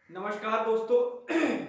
नमस्कार दोस्तों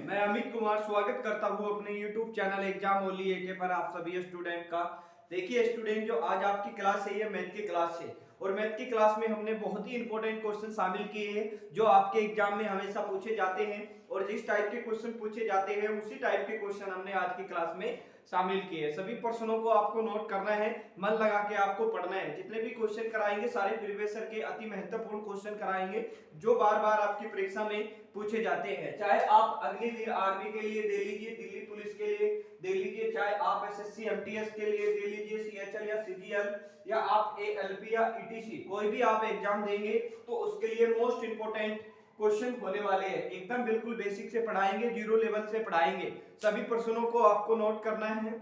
मैं अमित कुमार स्वागत करता हूं अपने YouTube चैनल एग्जाम ओनली एके पर आप सभी स्टूडेंट का। देखिए स्टूडेंट, जो आज आपकी क्लास है ये मैथ की क्लास है और मैथ की क्लास में हमने बहुत ही इंपॉर्टेंट क्वेश्चन शामिल किए हैं जो आपके एग्जाम में हमेशा पूछे जाते हैं और जिस टाइप के क्वेश्चन पूछे जाते हैं उसी टाइप के क्वेश्चन हमने आज की क्लास में शामिल किए हैं। सभी प्रश्नों को आपको नोट करना है, मन लगा के आपको पढ़ना है। जितने भी क्वेश्चन कराएंगे सारे प्रीवियस ईयर के अति महत्वपूर्ण क्वेश्चन कराएंगे जो बार बार आपकी परीक्षा में पूछे जाते हैं। चाहे आप अग्निवीर आर्मी के लिए दे लीजिए, दिल्ली पुलिस के लिए दे लीजिए, चाहे आप एसएससी एमटीएस के लिए दे लीजिए, सीएचएल या सीजीएल, या आप एएलपी या ईटीसी, कोई भी आप एग्जाम देंगे तो उसके लिए मोस्ट इंपोर्टेंट क्वेश्चन होने वाले हैं। एकदम बिल्कुल बेसिक से पढ़ाएंगे, जीरो लेवल से पढ़ाएंगे। सभी प्रश्नों को आपको नोट करना है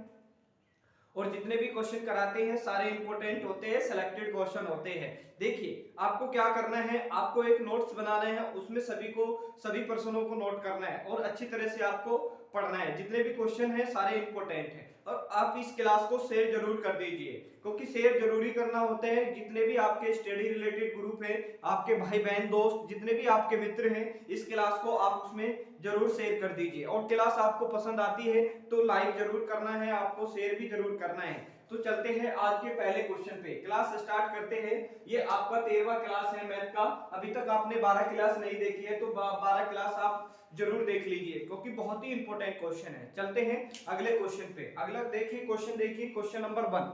और जितने भी क्वेश्चन कराते हैं सारे इंपॉर्टेंट होते हैं, सिलेक्टेड क्वेश्चन होते हैं। देखिए आपको क्या करना है, आपको एक नोट्स बनाना है, उसमें सभी प्रश्नों को नोट करना है और अच्छी तरह से आपको पढ़ना है। जितने भी क्वेश्चन हैं सारे इंपॉर्टेंट हैं और आप इस क्लास को शेयर जरूर कर दीजिए क्योंकि शेयर जरूरी करना होता है। जितने भी आपके स्टडी रिलेटेड ग्रुप है, आपके भाई बहन दोस्त जितने भी आपके मित्र हैं, इस क्लास को आप उसमें जरूर शेयर कर दीजिए। और क्लास आपको पसंद आती है तो लाइक जरूर करना है, आपको शेयर भी जरूर करना है। तो चलते हैं आज के पहले क्वेश्चन पे, क्लास स्टार्ट करते हैं। ये आपका 13वां क्लास है मैथ का। अभी तक आपने 12 क्लास नहीं देखी है तो 12 क्लास आप जरूर देख लीजिए क्योंकि बहुत ही इंपॉर्टेंट क्वेश्चन है। चलते हैं अगले क्वेश्चन पे। अगला देखिए क्वेश्चन नंबर 1।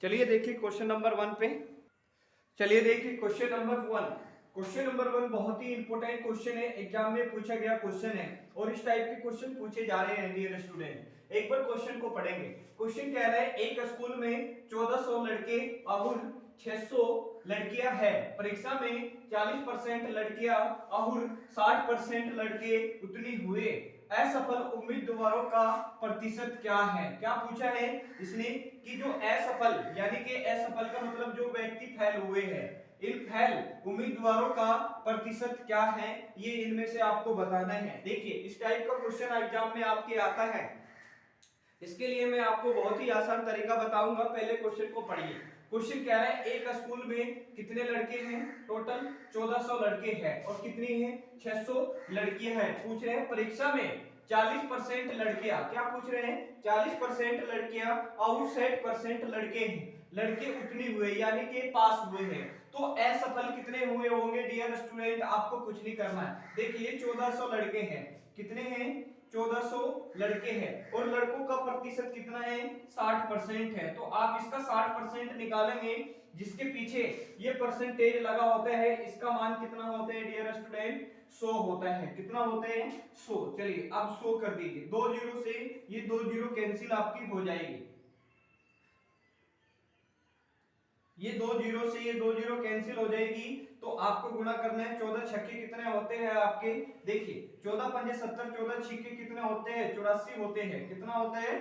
चलिए देखिए क्वेश्चन नंबर 1 पे। चलिए देखिए क्वेश्चन नंबर 1। क्वेश्चन नंबर 1 बहुत ही इंपॉर्टेंट क्वेश्चन है, एग्जाम में पूछा गया क्वेश्चन है और इस टाइप के क्वेश्चन पूछे जा रहे हैं डियर स्टूडेंट। एक बार क्वेश्चन को पढ़ेंगे। क्वेश्चन कह रहा है एक स्कूल में 1400 लड़के और 600 लड़कियां हैं। परीक्षा में 40% लड़कियां और 60% लड़के उत्तीर्ण हुए। असफल उम्मीदवारों का प्रतिशत क्या है? क्या पूछा है इसने कि जो असफल यानी कि असफल का मतलब जो व्यक्ति फेल हुए हैं, इन फेल उम्मीदवारों का प्रतिशत क्या है, ये इनमें से आपको बताना है। देखिए इस टाइप का क्वेश्चन एग्जाम में आपके आता है। इसके लिए मैं आपको बहुत ही आसान तरीका बताऊंगा। पहले क्वेश्चन को पढ़िए। क्वेश्चन कह रहा है एक स्कूल में कितने लड़के हैं? टोटल 1400 लड़के हैं और कितनी हैं? 600 लड़कियां हैं। पूछ रहे हैं परीक्षा में 40% लड़कियां, क्या पूछ रहे हैं? 40% लड़कियां और 60% लड़के हैं। लड़के उत्तीर्ण हुए यानी कि पास हुए हैं। तो असफल कितने हुए होंगे डियर स्टूडेंट? आपको कुछ नहीं करना है। देखिए 1400 लड़के हैं, कितने हैं? 1400 लड़के हैं और लड़कों का प्रतिशत कितना है? 60% है। तो आप इसका 60% निकालेंगे, जिसके पीछे ये परसेंटेज लगा होता है, इसका मान कितना होता है डियर स्टूडेंट? 100 होता है। कितना होता है? 100। चलिए अब 100 कर दीजिए। 2 जीरो से ये 2 जीरो कैंसिल आपकी हो जाएगी। ये 2 जीरो से ये 2 जीरो कैंसिल हो जाएगी तो आपको गुणा करना है। 14 छक्के कितने होते हैं आपके? देखिए 14 पंजे 70, 14 छिक्के कितने होते हैं? 84 होते हैं। कितना होता है?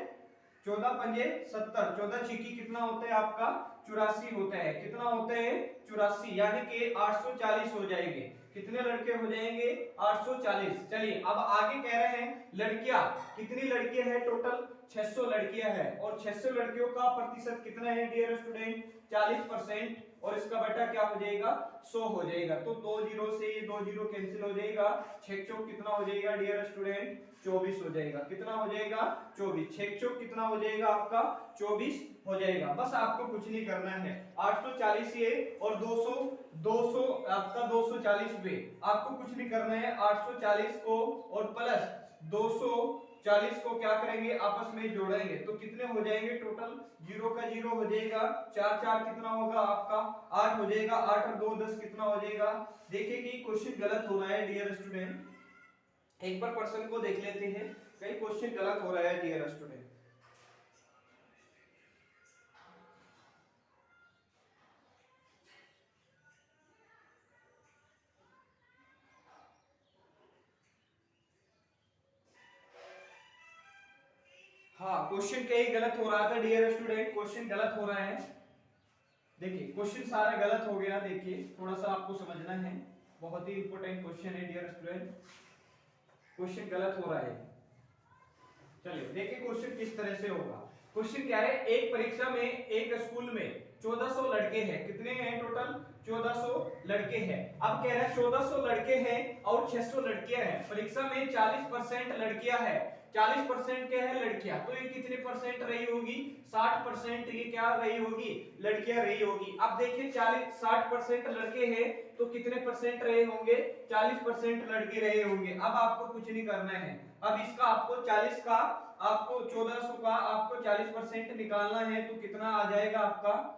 14 पंजे 70, 14 छिक्की कितना होता है आपका? 84 होता है। कितना होता है? 84 यानी कि 840 हो जाएंगे। कितने लड़के हो जाएंगे? 840। चलिए अब आगे कह रहे हैं लड़कियां, कितनी लड़कियां हैं? टोटल 600 लड़कियां हैं और 600 लड़कियों का प्रतिशत कितना है डियर स्टूडेंट? 40%। और इसका बेटा क्या हो जाएगा? 100 हो जाएगा। तो 2 जीरो से ये 2 जीरो कैंसिल हो जाएगा। 6 चौक कितना हो जाएगा डियर स्टूडेंट? 24 हो जाएगा। कितना हो जाएगा? 24। 6 चौक कितना हो जाएगा आपका? 24 हो जाएगा। बस आपको कुछ नहीं करना है। 840 ये और 200 200 आपका 240 पे आपको कुछ नहीं करना है। 840 को और प्लस 240 को क्या करेंगे? आपस में जोड़ेंगे तो कितने हो जाएंगे? टोटल जीरो का जीरो हो जाएगा। 4 4 कितना होगा आपका? 8 हो जाएगा। 8 और 2 10 कितना हो जाएगा? देखिए कि क्वेश्चन गलत हो रहा है डियर स्टूडेंट। एक बार प्रश्न को देख लेते हैं, कहीं क्वेश्चन गलत हो रहा है डियर स्टूडेंट। हाँ क्वेश्चन कहीं गलत हो रहा था डियर स्टूडेंट, क्वेश्चन गलत हो रहा है। देखिए क्वेश्चन सारा गलत हो गया। देखिए थोड़ा सा आपको समझना है, बहुत ही इंपॉर्टेंट क्वेश्चन है डियर स्टूडेंट। क्वेश्चन गलत हो रहा है। चलिए देखिए क्वेश्चन किस तरह से होगा। क्वेश्चन क्या है? एक परीक्षा में एक स्कूल में 1400 लड़के हैं। कितने हैं टोटल? 1400 लड़के हैं। अब कह रहा है 1400 लड़के हैं और 600 लड़कियां हैं। परीक्षा में 40% लड़कियां हैं, 40% क्या है? लड़कियां। तो ये कितने परसेंट रही होगी? 60% ये क्या रही होगी? लड़कियां रही होगी। अब देखिए 60% लड़के हैं तो कितने परसेंट रहे होंगे? 40% लड़के रहे होंगे। अब आपको कुछ नहीं करना है। अब इसका आपको 40 का, आपको 1400 का आपको 40% निकालना है तो कितना आ जाएगा आपका?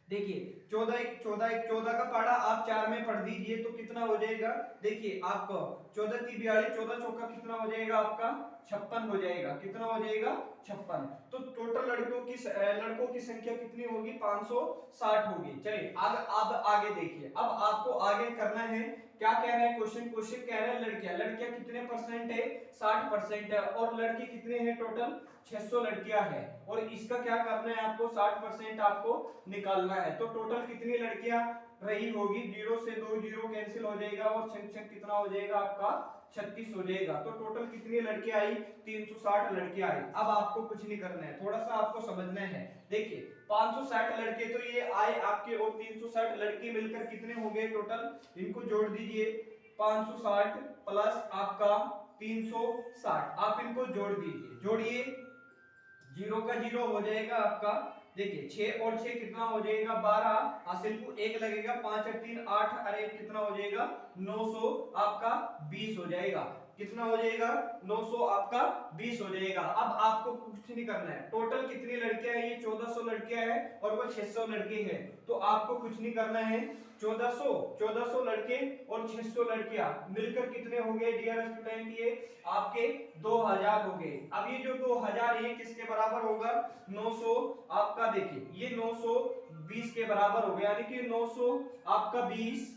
देखिए 14 का पढ़ा आप 4 में पढ़ दीजिए तो कितना हो जाएगा? देखिए आपको 14 × 42, 14 चौका कितना हो जाएगा आपका? 56 हो जाएगा। कितना हो जाएगा? 56। तो टोटल लड़कों की संख्या कितनी होगी? 560 होगी। चलिए अब आगे देखिए। अब आपको आगे करना है, क्या कह रहे हैं क्वेश्चन कह रहे हैं लड़कियां कितने परसेंट है? 60% है। और लड़के कितने हैं टोटल? 600 लड़कियां हैं। और इसका क्या करना है आपको? 60% आपको निकालना है। तो टोटल कितनी लड़कियां रही होगी? 0 से 2 0 कैंसिल हो जाएगा और छक कितना हो जाएगा आपका? 36 हो जाएगा। तो टोटल कितनी लड़कियां आई? 360 लड़कियां आई। अब आपको कुछ नहीं करना है, थोड़ा सा आपको समझना है। देखिए 560 लड़के तो ये आए आपके और 360 लड़के मिलकर कितने हो गए टोटल? इनको जोड़ दीजिए। 560 प्लस आपका 360, आप इनको जोड़ दीजिए। जोड़िए, 0 का 0 हो जाएगा आपका। देखिए 6 और 6 कितना हो जाएगा? 12। हासिल को 1 लगेगा, 5 और 3 8, अरे कितना हो जाएगा? 900 आपका 20 हो जाएगा। कितना हो जाएगा? 900 आपका 20 हो जाएगा। अब आपको कुछ नहीं करना है। टोटल कितनी लड़कियां हैं? ये 1400 लड़कियां हैं और वो 600 लड़के हैं। तो आपको कुछ नहीं करना है। 1400 लड़के और 600 लड़कियां मिलकर कितने हो गए डियर स्टूडेंट? ये आपके 2000 हो गए। अब ये जो 2000 है किसके बराबर होगा? 900 आपका, देखिए ये 920 के बराबर हो गया, यानी कि 900 आपका 20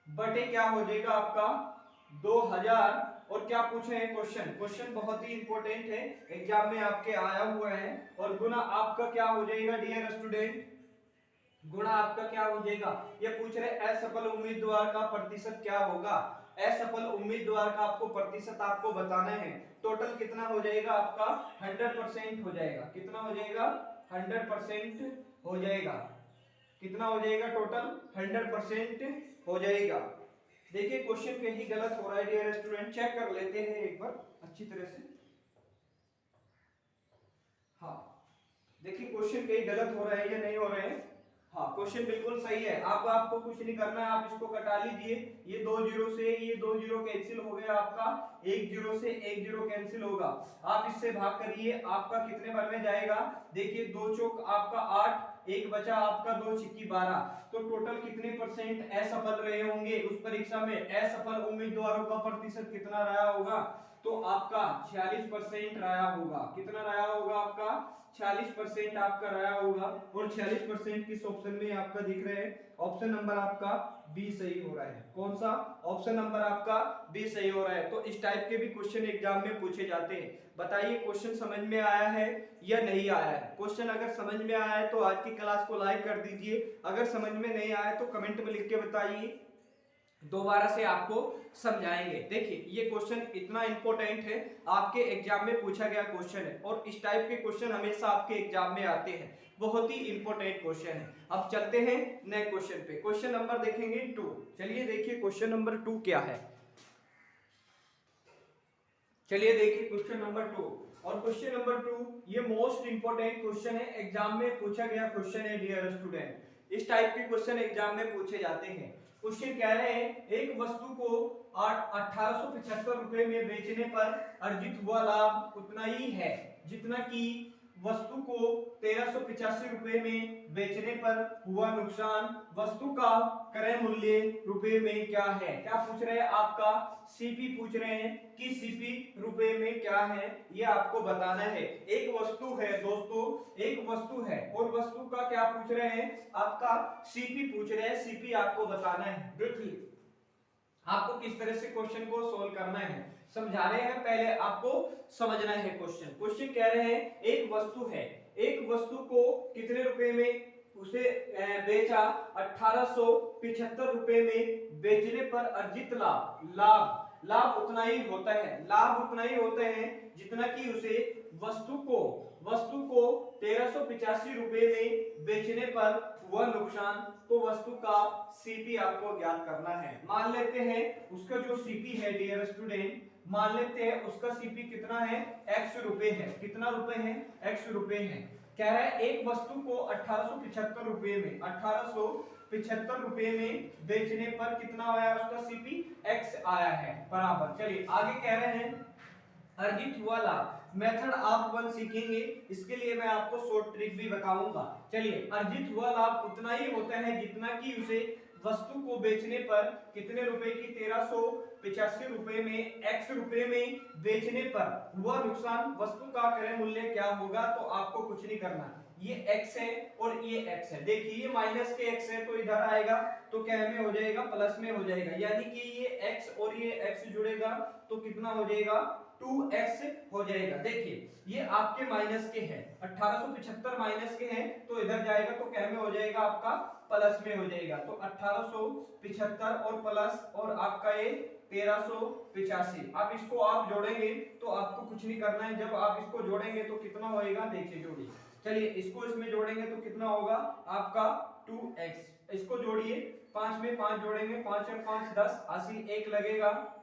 बटे क्या हो जाएगा आपका? 2000। और क्या पूछे हैं क्वेश्चन बहुत ही इंपॉर्टेंट है, एग्जाम में आपके आया हुआ है। और गुना आपका क्या हो जाएगा डियर स्टूडेंट? गुणा आपका क्या हो जाएगा? ये पूछ रहे असफल उम्मीदवार का प्रतिशत क्या होगा? असफल उम्मीदवार का आपको प्रतिशत आपको बताना है। टोटल कितना हो जाएगा आपका? 100% हो जाएगा। कितना हो जाएगा? 100% हो जाएगा। कितना हो जाएगा? टोटल 100% हो जाएगा। देखिए क्वेश्चन कहीं गलत हो रहा है डियर स्टूडेंट, चेक कर लेते हैं एक बार अच्छी तरह से। हाँ देखिए क्वेश्चन कहीं गलत हो रहा है या नहीं हो रहा है? हाँ क्वेश्चन बिल्कुल सही है। आपको कुछ नहीं करना है, आप इसको कटा लीजिए। ये 2 0 से ये 2 0 कैंसिल हो गया आपका, 1 0 से 1 0 कैंसिल होगा। आप इससे भाग करिए, आपका कितने बार में जाएगा? देखिए 2 चौक आपका 8, एक बचा आपका 2 छिक्की 12। तो टोटल कितने परसेंट असफल रहे होंगे उस परीक्षा में? असफल उम्मीदवारों का प्रतिशत कितना रहा होगा? तो आपका 46% रहा होगा। कितना रहा होगा आपका? 46% आपका रहा होगा। और 46% किस ऑप्शन में आपका दिख रहा है? ऑप्शन नंबर आपका बी सही हो रहा है। कौन सा? ऑप्शन नंबर आपका बी सही हो रहा है। तो इस टाइप के भी क्वेश्चन एग्जाम में पूछे जाते हैं। बताइए क्वेश्चन समझ में आया है या नहीं आया है? क्वेश्चन अगर समझ में आया है तो आज की क्लास को लाइक कर दीजिए, अगर समझ में नहीं आया तो कमेंट में लिख के बताइए, दोबारा से आपको समझाएंगे। देखिए ये क्वेश्चन इतना इंपॉर्टेंट है, आपके एग्जाम में पूछा गया क्वेश्चन है और इस टाइप के क्वेश्चन हमेशा आपके एग्जाम में आते हैं, बहुत ही इंपॉर्टेंट क्वेश्चन है। अब चलते हैं नए क्वेश्चन पे। क्वेश्चन नंबर देखेंगे 2। चलिए देखिए क्वेश्चन नंबर 2 क्या है। चलिए देखिए क्वेश्चन नंबर 2। और क्वेश्चन नंबर 2 ये मोस्ट इंपॉर्टेंट क्वेश्चन है, एग्जाम में पूछा गया क्वेश्चन है डियर स्टूडेंट। इस टाइप के क्वेश्चन एग्जाम में पूछे जाते हैं। क्वेश्चन कह रहे हैं एक वस्तु को 1875 रुपए में बेचने पर अर्जित हुआ लाभ उतना ही है जितना कि वस्तु को 1385 रुपए में बेचने पर हुआ नुकसान। वस्तु का क्रय मूल्य रुपए में क्या है? क्या पूछ रहे हैं? आपका सीपी पूछ रहे हैं कि सीपी रुपए में क्या है, ये आपको बताना है। एक वस्तु है दोस्तों, एक वस्तु है और वस्तु का क्या पूछ रहे हैं? आपका सीपी पूछ रहे हैं, सीपी आपको बताना है। देखिए आपको किस तरह से क्वेश्चन को सोल्व करना है, समझा रहे हैं, पहले आपको समझना है क्वेश्चन। क्वेश्चन कह रहे हैं एक वस्तु है, एक वस्तु को कितने रुपए में उसे बेचा? 1875 रुपए में बेचने पर अर्जित लाभ, लाभ उतना ही होता है, लाभ उतना ही होता है जितना कि उसे वस्तु को 1385 रुपए में बेचने पर हुआ नुकसान। तो वस्तु का सीपी आपको ज्ञात करना है। मान लेते हैं उसका जो सीपी है डियर स्टूडेंट, मान लेते हैं उसका सीपी कितना है, x रुपए है। कितना रुपए है, x रुपए है। कह रहा है एक वस्तु को 1875 रुपए में 1875 रुपए में बेचने पर कितना आया उसका सीपी, x आया है बराबर। चलिए आगे कह रहे हैं अर्जित हुआ लाभ। मेथड आप वन सीखेंगे, इसके लिए मैं आपको शॉर्ट ट्रिक भी बताऊंगा। चलिए अर्जित हुआ लाभ उतना ही होता है जितना कि उसे वस्तु को बेचने पर कितने रुपए की, 1385 रुपए में x रुपए में बेचने पर हुआ नुकसान। वस्तु का क्रय मूल्य क्या होगा, तो आपको कुछ नहीं करना, ये x है और ये x है। देखिए ये माइनस के x है तो इधर आएगा तो क्या में हो जाएगा, प्लस में हो जाएगा, यानी कि ये x और ये x जुड़ेगा तो कितना हो जाएगा, 2x हो जाएगा। देखिए ये आपके माइनस के हैं, 1875 माइनस के हैं तो इधर जाएगा तो क्या में हो जाएगा, आपका प्लस में हो जाएगा। तो 1875 और प्लस और आपका ये 1385। अब इसको आप जोड़ेंगे तो आपको कुछ नहीं करना है, जब आप इसको जोड़ेंगे तो कितना होएगा, देखिए जोड़िए। चलिए इसको इसमें जोड़ेंगे तो कितना होगा आपका 2x। इसको जोड़िए, 5 में 5 जोड़ेंगे, 5 और 5 10, हासिल 1 लगेगा,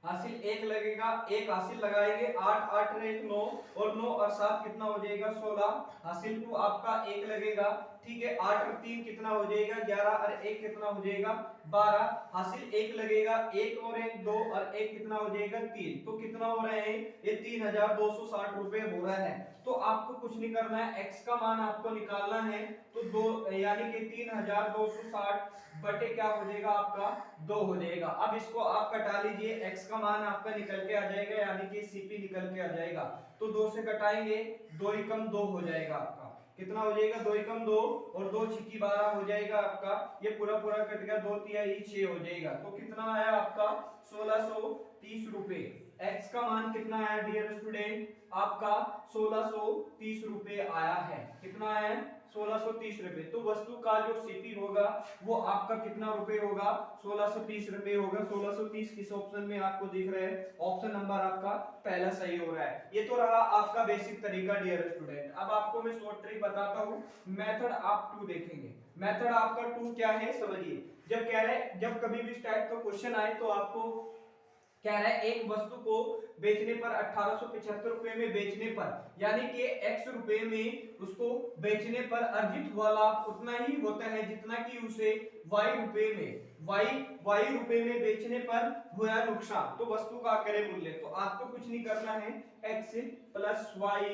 हासिल 1 लगेगा, 1 हासिल लगाएंगे, 8 8 और 1 9 और 9 और 7 कितना हो जाएगा 16, हासिल 2 आपका 1 लगेगा, ठीक है। 8 और 3 कितना हो जाएगा 11 और 1 कितना हो जाएगा 12, हासिल 1 लगेगा, 1 और 1 2 और 1 कितना हो जाएगा 3। तो कितना हो रहे हैं ये 3260 रुपए हो रहा है। तो आपको कुछ नहीं करना है, x का मान आपको निकालना है तो 2 यानी कि 3260 बटे क्या हो जाएगा आपका 2 हो जाएगा। अब इसको आप कटा लीजिए, x का मान आपका निकल के आ जाएगा, यानी कि सीपी निकल के आ जाएगा। तो 2 से घटाएंगे, 2 एकम 2 हो जाएगा आपका, कितना हो जाएगा 2 एकम 2 और 2 छिकी 12 हो जाएगा आपका, ये पूरा पूरा कट गया, 2 तिहाई 6 हो जाएगा। तो कितना आया आपका 1630 रुपए। x का मान कितना आया डियर स्टूडेंट, आपका 1630 रुपए आया है। कितना आया है 1630 रुपए। तो वस्तु का जो सीपी होगा वो आपका कितना रुपए होगा, 1630 रुपए होगा। 1630 किस ऑप्शन में आपको दिख रहा है, ऑप्शन नंबर आपका पहला सही हो रहा है। ये तो रहा आपका बेसिक तरीका डियर स्टूडेंट। अब आपको मैं शॉर्ट ट्रिक बताता हूँ, मेथड आप 2 देखेंगे। मेथड आपका 2 क्या है समझिए। जब कह रहे हैं, जब कभी भी इस टाइप का क्वेश्चन आए तो आपको कह रहा है एक वस्तु को बेचने पर 1875 रुपए में बेचने पर, यानी कि x रुपए में उसको बेचने पर अर्जित हुआ लाभ उतना ही होता है जितना कि उसे y रुपए में y रुपए में बेचने पर हुआ नुकसान। तो वस्तु का क्रय मूल्य, तो आपको कुछ नहीं करना है, x प्लस y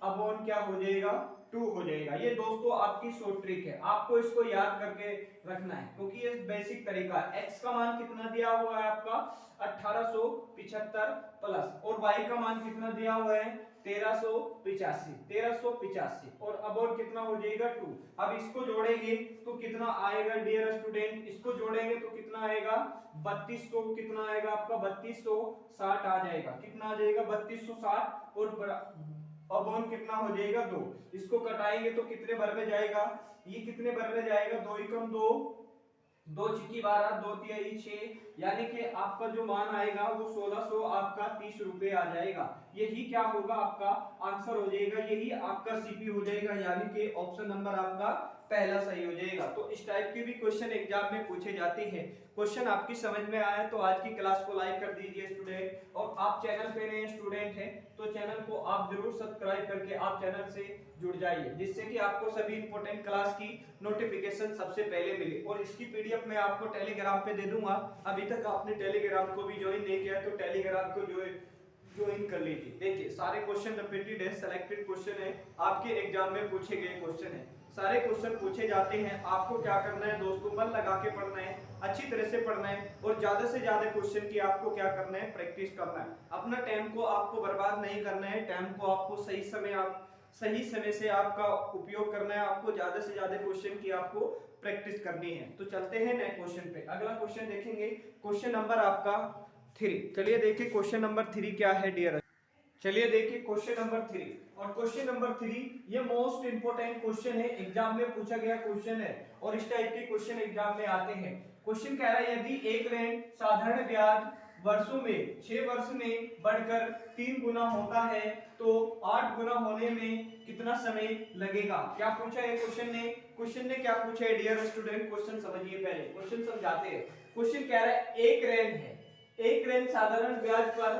अपॉन क्या हो जाएगा 2 हो जाएगा। ये दोस्तों आपकी शॉर्ट ट्रिक है, आपको इसको याद करके रखना है क्योंकि ये बेसिक तरीका है। x का मान कितना दिया हुआ है आपका 1875 प्लस, और y का मान कितना दिया हुआ है 1385 और अब कितना हो जाएगा 2। अब इसको जोड़ेंगे तो कितना आएगा डियर स्टूडेंट, इसको जोड़ेंगे तो कितना आएगा 3200, कितना आएगा आपका 3260 आ जाएगा। कितना आ जाएगा 3260 और अब कितना हो जाएगा 2। इसको कटाएंगे तो कितने भर में जाएगा, ये कितने भर में जाएगा 2 एकम 2, 2 छिकी 12, 2 तिहाई 6, यानी कि आपका जो मान आएगा वो 1600 आपका 30 रुपए आ जाएगा। यही क्या होगा आपका आंसर हो जाएगा, यही आपका सीपी हो जाएगा, यानी कि ऑप्शन नंबर आपका पहला सही हो जाएगा। तो इस टाइप के भी क्वेश्चन एग्जाम में पूछे जाते हैं। क्वेश्चन आपकी समझ में आया तो आज की क्लास को लाइक कर दीजिए स्टूडेंट, और आप चैनल पे नए स्टूडेंट हैं तो चैनल को आप जरूर सब्सक्राइब करके आप चैनल से जुड़ जाइए, जिससे कि आपको सभी इंपॉर्टेंट क्लास की नोटिफिकेशन सबसे पहले मिले। और इसकी पीडीएफ मैं आपको टेलीग्राम पे दे दूंगा। अभी तक आपने टेलीग्राम को भी ज्वाइन नहीं किया तो टेलीग्राम को ज्वाइन कर लीजिए। देखिए सारे क्वेश्चन रिपीटेड है, सिलेक्टेड क्वेश्चन है, आपके एग्जाम में पूछे गए क्वेश्चन है, सारे क्वेश्चन पूछे जाते हैं। आपको क्या करना है दोस्तों, मन लगा के पढ़ना है, अच्छी तरह से पढ़ना है और ज्यादा से ज्यादा क्वेश्चन की आपको क्या करना है, प्रैक्टिस करना है। अपना टाइम को आपको बर्बाद नहीं करना है, टाइम को आपको सही समय से आपका उपयोग करना है। आपको ज्यादा से ज्यादा क्वेश्चन की आपको प्रैक्टिस करनी है। तो चलते हैं नए क्वेश्चन पे। अगला क्वेश्चन देखेंगे, क्वेश्चन नंबर आपका 3। चलिए देखिए क्वेश्चन नंबर 3 क्या है डियर। चलिए देखिए क्वेश्चन नंबर 3, और क्वेश्चन नंबर 3 ये मोस्ट इंपोर्टेंट क्वेश्चन है, एग्जाम में पूछा गया क्वेश्चन है और इस टाइप के क्वेश्चन एग्जाम में आते हैं। क्वेश्चन कह रहा है यदि एक ऋण साधारण ब्याज वर्षों में 6 वर्ष में बढ़कर 3 गुना होता है तो 8 गुना होने में कितना समय लगेगा। क्या पूछा है क्वेश्चन ने क्या पूछा है डियर स्टूडेंट, क्वेश्चन समझिए, पहले क्वेश्चन समझाते हैं। क्वेश्चन कह रहा है एक रेन है, एक रेन साधारण ब्याज पर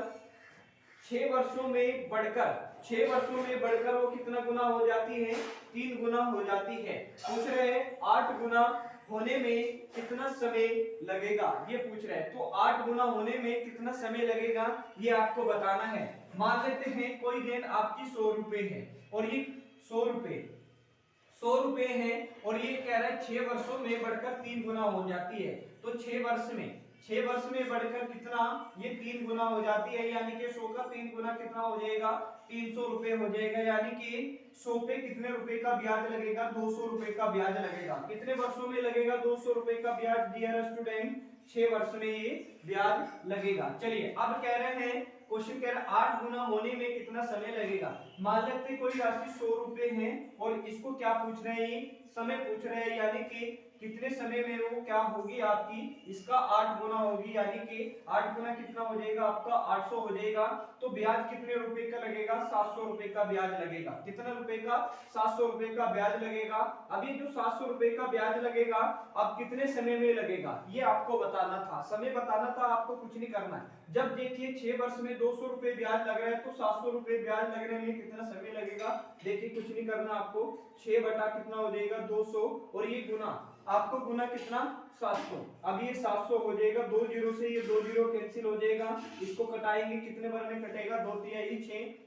6 वर्षों में बढ़कर वो कितना गुना हो जाती है, 3 गुना हो जाती है। पूछ रहे हैं 8 गुना होने में कितना समय लगेगा, ये पूछ रहे हैं। तो 8 गुना होने में कितना समय लगेगा ये आपको बताना है। मान लेते हैं कोई गेन आपकी 100 रुपए है और ये 100 रुपए है और ये कह रहा है 6 वर्षों में बढ़कर 3 गुना हो जाती है। तो 6 वर्ष में बढ़कर कितना, ये 3 गुना हो जाती है, यानी कि 100 का 3 गुना कितना हो जाएगा, 300 रुपए हो जाएगा। यानी कि 100 पे कितने रुपए का ब्याज लगेगा, 200 रुपए का ब्याज लगेगा। कितने वर्षों में लगेगा 200 रुपए का ब्याज डियर स्टूडेंट, 6 वर्ष में ये ब्याज लगेगा। चलिए अब कह रहे हैं, क्वेश्चन कह रहा है 8 गुना होने में कितना समय लगेगा। मान लेते कोई राशि 100 रुपए है और इसको क्या पूछ रहे हैं, समय पूछ रहे हैं, यानी कि कितने समय में वो क्या होगी आपकी, इसका 8 गुना होगी, यानी कि 8 गुना कितना हो जाएगा आपका 800 हो जाएगा। तो ब्याज कितने रुपए का लगेगा, 700 रुपए का ब्याज लगेगा। कितना रुपए का, 700 रुपए का ब्याज लगेगा। अभी जो 700 रुपए का ब्याज लगेगा अब कितने समय में लगेगा ये आपको बताना था, समय बताना था, आपको कुछ नहीं करना है। जब देखिए 6 वर्ष में 200 रुपए ब्याज लग रहा है तो 700 रुपए ब्याज लगने में कितना समय लगेगा, देखिए कुछ नहीं करना आपको, 6 बटा कितना हो जाएगा 200 और ये गुना, आपको गुना कितना 700। अब ये 700 हो जाएगा, 2 जीरो से ये 2 जीरो कैंसिल हो जाएगा, इसको कटाएंगे कितने बार में कटेगा, 2 तिहाई 6।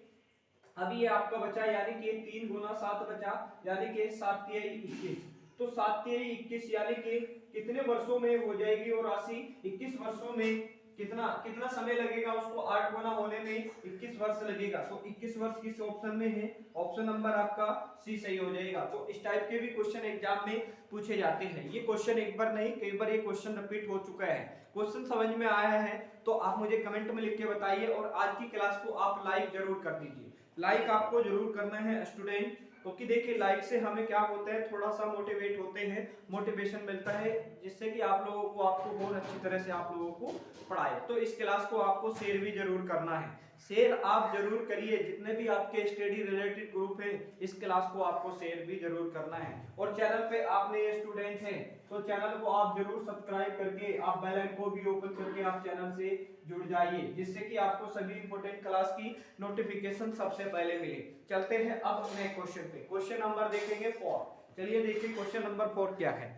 अभी ये आपका बचा, यानी कि 3 गुना 7 बचा, यानी कि 7 तिहाई 21। तो 7 तिहाई 21 यानी कि कितने वर्षों में हो जाएगी और राशि 21 वर्षों में कितना कितना समय लगेगा उसको 8 गुना होने में, 21 वर्ष लगेगा। तो 21 वर्ष किस ऑप्शन में है, ऑप्शन नंबर आपका सी सही हो जाएगा। तो इस टाइप के भी क्वेश्चन एग्जाम में पूछे जाते हैं। ये क्वेश्चन एक बार नहीं कई बार ये क्वेश्चन रिपीट हो चुका है। क्वेश्चन समझ में आया है तो आप मुझे कमेंट में लिख के बताइए और आज की क्लास को आप लाइक जरूर कर दीजिए। लाइक आपको जरूर करना है स्टूडेंट, क्योंकि देखिए लाइक से हमें क्या होता है, थोड़ा सा मोटिवेट होते हैं, मोटिवेशन मिलता है, जिससे कि आप लोगों को आपको बहुत अच्छी तरह से आप लोगों को पढ़ाए। तो इस क्लास को आपको शेयर भी जरूर करना है, शेयर आप जरूर करिए। जितने भी आपके स्टडी रिलेटेड ग्रुप है इस क्लास को आपको शेयर भी जरूर करना है। और चैनल पे आप नए स्टूडेंट हैं तो चैनल को आप जरूर सब्सक्राइब करके आप बेल आइकन को भी ओपन करके आप चैनल से जुड़ जाइए, जिससे कि आपको सभी इंपॉर्टेंट क्लास की नोटिफिकेशन सबसे पहले मिले। चलते हैं अब अपने क्वेश्चन पे, क्वेश्चन नंबर देखेंगे 4। चलिए देखिए क्वेश्चन नंबर 4 क्या है।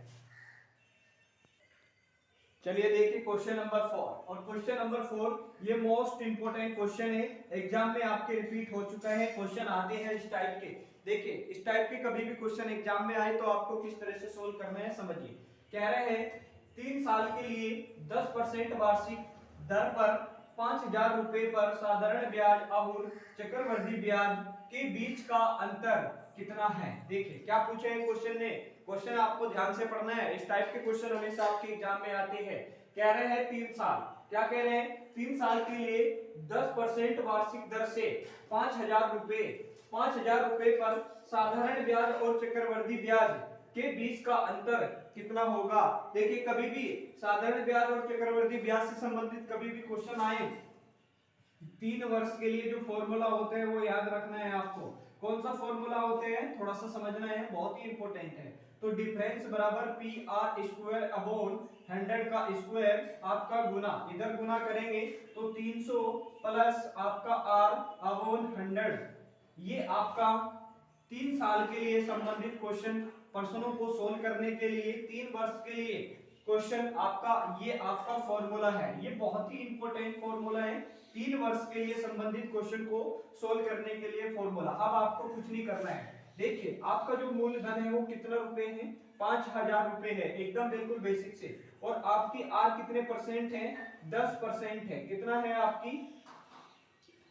चलिए देखिए क्वेश्चन नंबर 4, और क्वेश्चन नंबर 4 ये मोस्ट इंपोर्टेंट क्वेश्चन है, एग्जाम में आपके रिपीट हो चुका है। क्वेश्चन आते हैं इस टाइप के, देखिए इस टाइप के कभी भी क्वेश्चन एग्जाम में आए तो आपको किस तरह से सोल्व करना है समझिए। कह रहे हैं 3 साल के लिए 10% वार्षिक दर पर 5000 रुपए पर साधारण ब्याज और चक्रवृद्धि ब्याज के बीच का अंतर कितना है। देखिए क्या पूछा है क्वेश्चन ने, क्वेश्चन आपको ध्यान से पढ़ना है। इस टाइप के क्वेश्चन हमेशा आपके एग्जाम में आते हैं। कह रहे हैं 3 साल, क्या कह रहे हैं 3 साल के लिए 10% वार्षिक दर से 5000 रुपए पर साधारण ब्याज और चक्रवृद्धि ब्याज के बीच का अंतर कितना होगा। देखिए कभी भी साधारण ब्याज और चक्रवृद्धि ब्याज से संबंधित कभी भी क्वेश्चन आए 3 वर्ष के लिए जो फॉर्मूला होते हैं वो याद रखना है आपको। कौन सा फॉर्मूला होते हैं थोड़ा सा समझना है, बहुत ही इंपॉर्टेंट है। तो डिफरेंस बराबर पी आर स्क्वायर अपॉन 100 का स्क्वायर आपका गुना, इधर गुना करेंगे तो 300 प्लस आपका आर अपॉन 100। ये आपका 3 साल के लिए संबंधित क्वेश्चन प्रश्नों को सोल्व करने के लिए 3 वर्ष के लिए क्वेश्चन आपका, ये आपका फॉर्मूला है। ये बहुत ही इंपॉर्टेंट फॉर्मूला है 3 वर्ष के लिए संबंधित क्वेश्चन को सोल्व करने के लिए फॉर्मूला। अब आपको कुछ नहीं करना है, देखिए आपका जो मूलधन है वो कितना रुपए है, 5000 रुपए है, एकदम बिल्कुल बेसिक से। और आपकी आर कितने परसेंट है, 10% है। कितना है आपकी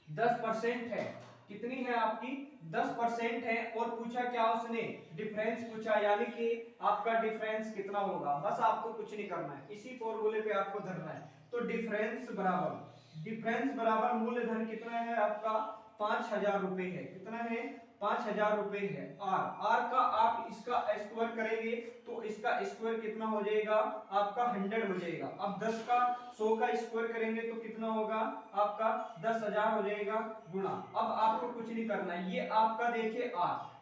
10% है, कितनी है आपकी 10% है। और पूछा क्या उसने, डिफरेंस पूछा, यानी कि आपका डिफरेंस कितना होगा। बस आपको कुछ नहीं करना है, इसी फॉर्मूले पे आपको धरना है। तो डिफरेंस बराबर मूलधन कितना है आपका 5000 रुपए है। कितना है? 5000 रुपए है। आर का आप इसका स्क्वायर करेंगे तो इसका स्क्वायर कितना हो जाएगा? आपका 100 हो जाएगा। अब 10 का 100 का स्क्वायर करेंगे तो कितना होगा? आपका 10,000 हो जाएगा गुणा। अब आपको कुछ नहीं करना है, ये आपका देखिए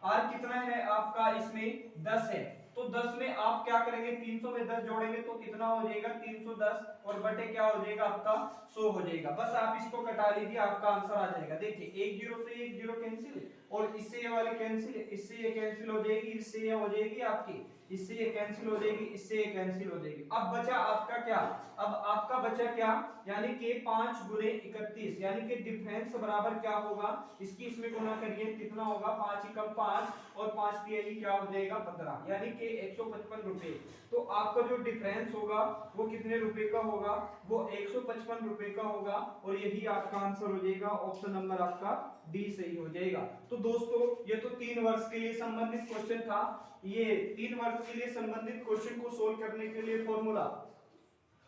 आर कितना है आपका? इसमें 10 है, तो 10 में आप क्या करेंगे? 300 में 10 जोड़ेंगे तो कितना हो जाएगा? 310 और बटे क्या हो जाएगा आपका? 100 हो जाएगा। बस आप इसको कटा लीजिए, आपका आंसर आ जाएगा। देखिए एक जीरो से एक जीरो कैंसिल, और इससे ये वाली कैंसिल, इससे ये कैंसिल हो जाएगी, इससे ये हो जाएगी आपकी, इससे ये कैंसिल हो जाएगी, इससे ये कैंसिल हो जाएगी। अब बचा आपका क्या? अब आपका बचा क्या? यानी कि 5 गुणे 31, यानी कि डिफरेंस बराबर क्या होगा? इसकी इसमें गुणा करिए, कितना होगा? 5 एकम 5 और 5 तिहाई क्या हो जाएगा? 15, यानी कि 155 रुपए। तो आपका जो डिफरेंस होगा वो कितने रुपए का होगा? वो 155 रुपए का होगा, और यही आपका आंसर हो जाएगा। ऑप्शन नंबर आपका डी सही हो जाएगा। तो दोस्तों ये तो 3 वर्ष के लिए संबंधित क्वेश्चन था। ये 3 वर्ष के लिए संबंधित क्वेश्चन को सोल्व करने के लिए फॉर्मूला,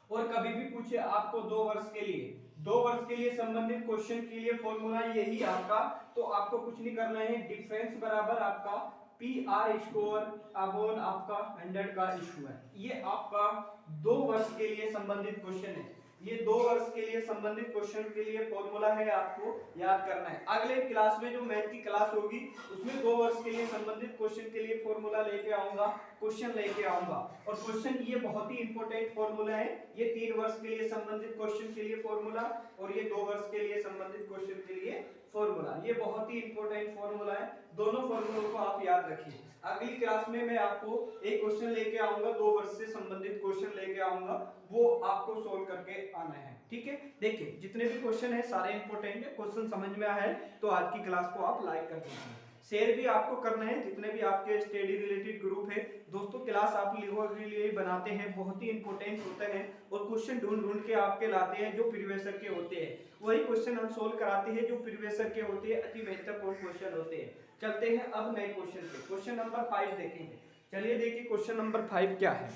और कभी भी पूछे आपको 2 वर्ष के लिए, 2 वर्ष के लिए संबंधित क्वेश्चन के लिए फॉर्मूला यही आपका। तो आपको कुछ नहीं करना है, डिफरेंस बराबर आपका पी आर स्क्वायर अपॉन आपका 100 का स्क्वायर। ये आपका 2 वर्ष के लिए संबंधित क्वेश्चन है। ये 2 वर्ष के लिए संबंधित क्वेश्चन के लिए फॉर्मूला है, आपको याद करना है। अगले क्लास में जो मैथ की क्लास होगी उसमें 2 वर्ष के लिए संबंधित क्वेश्चन के लिए फॉर्मूला लेके आऊंगा, क्वेश्चन लेके आऊंगा। और क्वेश्चन ये बहुत ही इंपॉर्टेंट फॉर्मूला है। ये 3 वर्ष के लिए संबंधित क्वेश्चन के लिए फॉर्मूला, और ये 2 वर्ष के लिए संबंधित क्वेश्चन के लिए फॉर्मूला। ये बहुत ही इंपॉर्टेंट फॉर्मूला है। दोनों फॉर्मूलों को आप याद रखिए। अगली क्लास में मैं आपको एक क्वेश्चन लेके आऊंगा, 2 वर्ष से संबंधित क्वेश्चन लेके आऊंगा, वो आपको सोल्व करके आना है। ठीक है, देखिए जितने भी क्वेश्चन है सारे इंपॉर्टेंट है। क्वेश्चन समझ में आया है तो आज की क्लास को आप लाइक कर दीजिए, शेयर भी आपको करना है। जितने भी आपके स्टडी रिलेटेड ग्रुप है दोस्तों, क्लास आप लोगों के लिए बनाते हैं, बहुत ही इंपॉर्टेंट होते हैं, और क्वेश्चन ढूंढ ढूंढ के आपके लाते हैं जो प्रीवियस ईयर के होते हैं। वही क्वेश्चन हम सोल्व कराते हैं जो प्रीवियस ईयर के होते हैं, अति महत्वपूर्ण क्वेश्चन होते हैं। चलते हैं अब नए क्वेश्चन पे। क्वेश्चन नंबर 5 देखेंगे। चलिए देखिए क्वेश्चन नंबर 5 क्या है।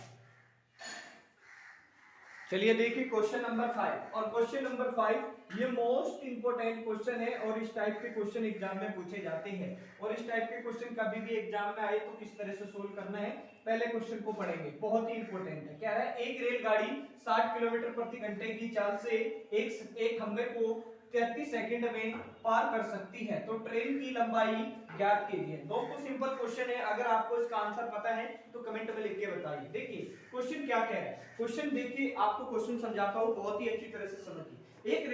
चलिए देखिए क्वेश्चन नंबर 5, और क्वेश्चन नंबर 5 ये मोस्ट इंपोर्टेंट क्वेश्चन है, और इस टाइप के क्वेश्चन एग्जाम में पूछे जाते हैं। और इस टाइप के क्वेश्चन कभी भी एग्जाम में आए तो किस तरह से सोल्व करना है, पहले क्वेश्चन को पढ़ेंगे। बहुत ही इंपॉर्टेंट है। क्या है? एक रेलगाड़ी 60 किलोमीटर प्रति घंटे की चाल से एक खंभे को 33 सेकंड में पार कर सकती है, तो ट्रेन की लंबाई ज्ञात कीजिए। दोस्तों सिंपल क्वेश्चन है, अगर आपको इसका आंसर पता है तो कमेंट में लिख के बताइए। देखिए क्वेश्चन क्या कह रहा है। क्वेश्चन देखिए, आपको क्वेश्चन समझाता हूं, बहुत ही अच्छी तरह से समझिए। एक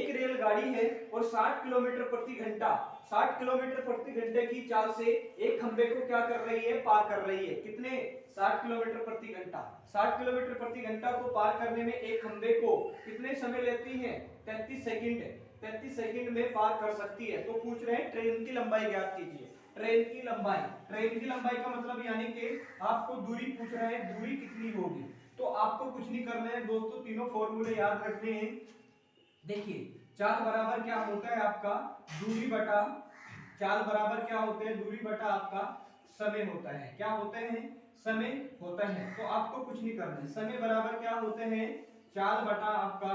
रेलगाड़ी है और 60 किलोमीटर प्रति घंटा 60 किलोमीटर प्रति घंटे की चाल से एक खंबे को क्या कर रही है? पार कर रही है। कितने? 60 किलोमीटर प्रति घंटा। 60 किलोमीटर प्रति घंटा को पार करने में एक खंबे को कितने समय लेती है? 33 सेकंड। 33 सेकंड में पार कर सकती है। तो पूछ रहे हैं ट्रेन की लंबाई ज्ञात कीजिए। ट्रेन की लंबाई का मतलब यानी कि आपको दूरी पूछ रहे हैं, दूरी कितनी होगी। तो आपको कुछ नहीं करना है दोस्तों, तीनों फॉर्मूले याद रखने हैं। देखिए चाल बराबर क्या होता है आपका? दूरी बटा, चाल बराबर क्या होते हैं? दूरी बटा आपका समय होता है। क्या होते हैं? समय होता है। तो आपको कुछ नहीं करना है। समय बराबर क्या होते हैं? चाल बटा आपका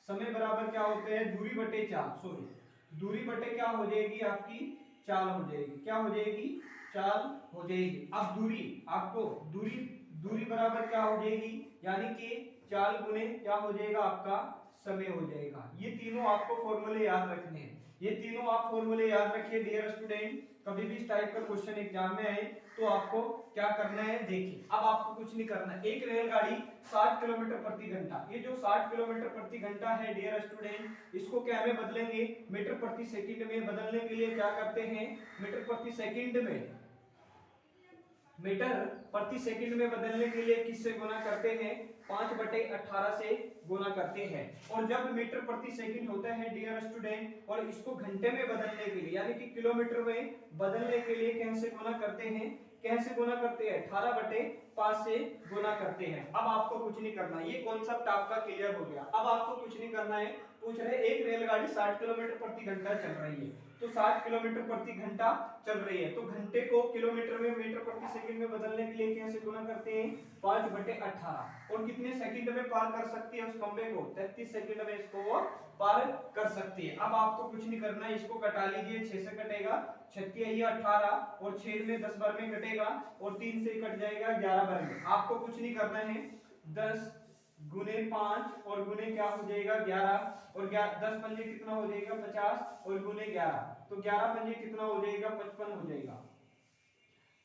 समय बराबर क्या होते हैं? दूरी बटे चाल, सॉरी दूरी बटे क्या हो जाएगी आपकी? चाल हो जाएगी। क्या हो जाएगी? चाल हो जाएगी। अब दूरी, आपको दूरी बराबर क्या हो जाएगी? यानी कि चाल गुने क्या हो जाएगा आपका? समय हो जाएगा। ये तीनों आपको फॉर्मूले याद रखने हैं। ये तीनों आप फॉर्मूले याद रखिए डियर स्टूडेंट। कभी भी इस टाइप का क्वेश्चन एग्जाम में आए तो आपको क्या करना है? देखिए अब आपको कुछ नहीं करना है। एक रेलगाड़ी 60 किलोमीटर प्रति घंटा, ये जो 60 किलोमीटर प्रति घंटा है डियर स्टूडेंट, इसको क्या में बदलेंगे? मीटर प्रति सेकंड में। बदलने के लिए क्या करते हैं? मीटर प्रति सेकंड में, मीटर प्रति सेकंड में बदलने के लिए किससे गुना करते हैं? 5/18 से गुना करते हैं। और जब मीटर प्रति सेकंड होता है डियर स्टूडेंट, और इसको घंटे में बदलने के लिए यानी कि किलोमीटर में बदलने के लिए कैसे गुना करते हैं? कैसे गुना करते हैं? 18/5 से गुना करते हैं। अब आपको कुछ नहीं करना, ये कॉन्सेप्ट आपका क्लियर हो गया। अब आपको कुछ नहीं करना है, पूछ रहे एक रेलगाड़ी 60 किलोमीटर प्रति घंटा चल रही है, तो 60 किलोमीटर प्रति घंटा चल रही है, तो घंटे को किलोमीटर में मीटर प्रति सेकंड में बदलने के लिए कैसे गुना करते हैं, 5/18। और कितने सेकंड में पार कर सकती है उस खंबे को, 33 सेकंड में इसको वो पार कर सकती है। अब आपको कुछ नहीं करना है, इसको कटा लीजिए, 6 से कटेगा, 6 ये 18 और 6 में 10 बार में कटेगा और 3 से कट जाएगा 11 बार में। आपको कुछ नहीं करना है, 10 गुने 5 और गुने क्या हो जाएगा 11 और 10 पंजे कितना हो जाएगा 50 और गुने 11, तो 11 पंजे कितना हो जाएगा 55 हो जाएगा,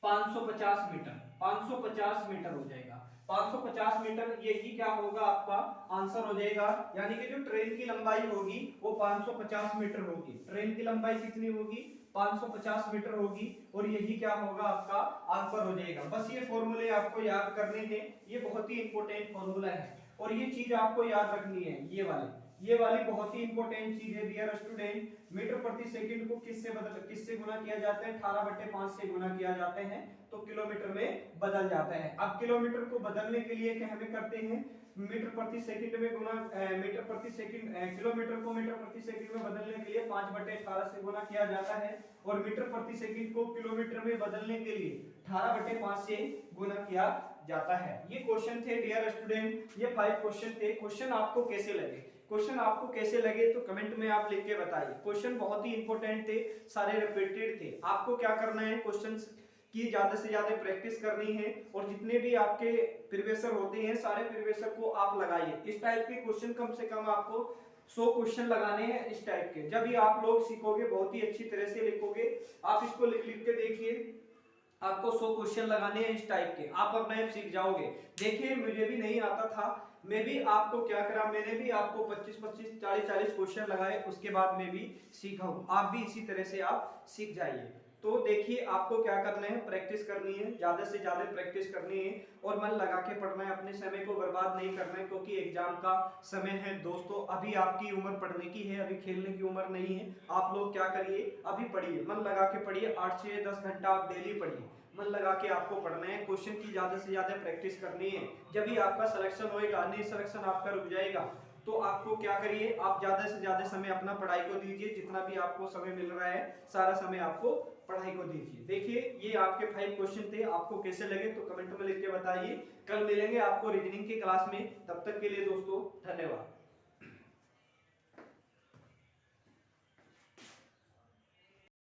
550 मीटर, 550 मीटर हो जाएगा, 550 मीटर यही क्या होगा आपका आंसर हो जाएगा। यानी कि जो ट्रेन की लंबाई होगी वो 550 मीटर होगी, ट्रेन की लंबाई कितनी होगी 550 मीटर होगी और यही क्या होगा आपका आंसर हो जाएगा। बस ये फॉर्मूले आपको याद करने हैं, ये बहुत ही इंपॉर्टेंट फॉर्मूला है और ये चीज आपको याद रखनी है, ये वाली बहुत ही इंपॉर्टेंट चीज है डियर स्टूडेंट। मीटर प्रति सेकंड को किससे गुना किया जाता है, 18/5 से गुना किया जाते हैं तो किलोमीटर में बदल जाता है। अब किलोमीटर को बदलने के लिए क्या हमें करते हैं, मीटर प्रति सेकंड में गुना मीटर प्रति सेकंड किलोमीटर को मीटर प्रति सेकंड में बदलने के लिए 5/18 से गुना किया जाता है और मीटर प्रति सेकंड को किलोमीटर में बदलने के लिए 18/5 से गुना किया जाता है। ये क्वेश्चन थे डियर स्टूडेंट, ये 5 क्वेश्चन थे। क्वेश्चन आपको कैसे लगे, क्वेश्चन आपको कैसे लगे तो कमेंट में आप लिख के बताइए। क्वेश्चन बहुत ही इंपॉर्टेंट थे, सारे रिपीटेड थे। आपको क्या करना है, क्वेश्चंस की ज्यादा से ज्यादा प्रैक्टिस करनी है और जितने भी आपके प्रीवियसर होते हैं सारे प्रीवियसर को आप लगाइए। इस टाइप के क्वेश्चन कम से कम आपको 100 क्वेश्चन लगाने हैं इस टाइप के। जब भी आप लोग सीखोगे बहुत ही अच्छी तरह से लिखोगे, आप इसको लिख लिख के देखिए, आपको 100 क्वेश्चन लगाने हैं इस टाइप के, आप अपने आप सीख जाओगे। देखिए मुझे भी नहीं आता था, मैं भी आपको क्या करा, मैंने भी आपको 25-25 40-40 क्वेश्चन लगाए, उसके बाद मैं भी सीखा हूं। आप भी इसी तरह से आप सीख जाइए। तो देखिए आपको क्या करना है, प्रैक्टिस करनी है, ज्यादा से ज्यादा प्रैक्टिस करनी है और मन लगा के पढ़ना है, अपने समय को बर्बाद नहीं करना है क्योंकि एग्जाम का समय है दोस्तों। अभी आपकी उम्र पढ़ने की है, अभी खेलने की उम्र नहीं है। आप लोग क्या करिए, अभी पढ़िए, मन लगा के पढ़िए, 8 से 10 घंटा आप डेली पढ़िए, मन लगा के आपको पढ़ना है। क्वेश्चन की ज्यादा से ज्यादा प्रैक्टिस करनी है, जब भी आपका सिलेक्शन होएगा, नहीं सिलेक्शन आपका रुक जाएगा। तो आपको क्या करिए, आप ज्यादा से ज्यादा समय अपना पढ़ाई को दीजिए, जितना भी आपको समय मिल रहा है सारा समय आपको पढ़ाई को दीजिए। देखिए ये आपके 5 क्वेश्चन थे, आपको कैसे लगे तो कमेंट में लिख के बताइए। कल मिलेंगे आपको रीजनिंग की क्लास में, तब तक के लिए दोस्तों धन्यवाद।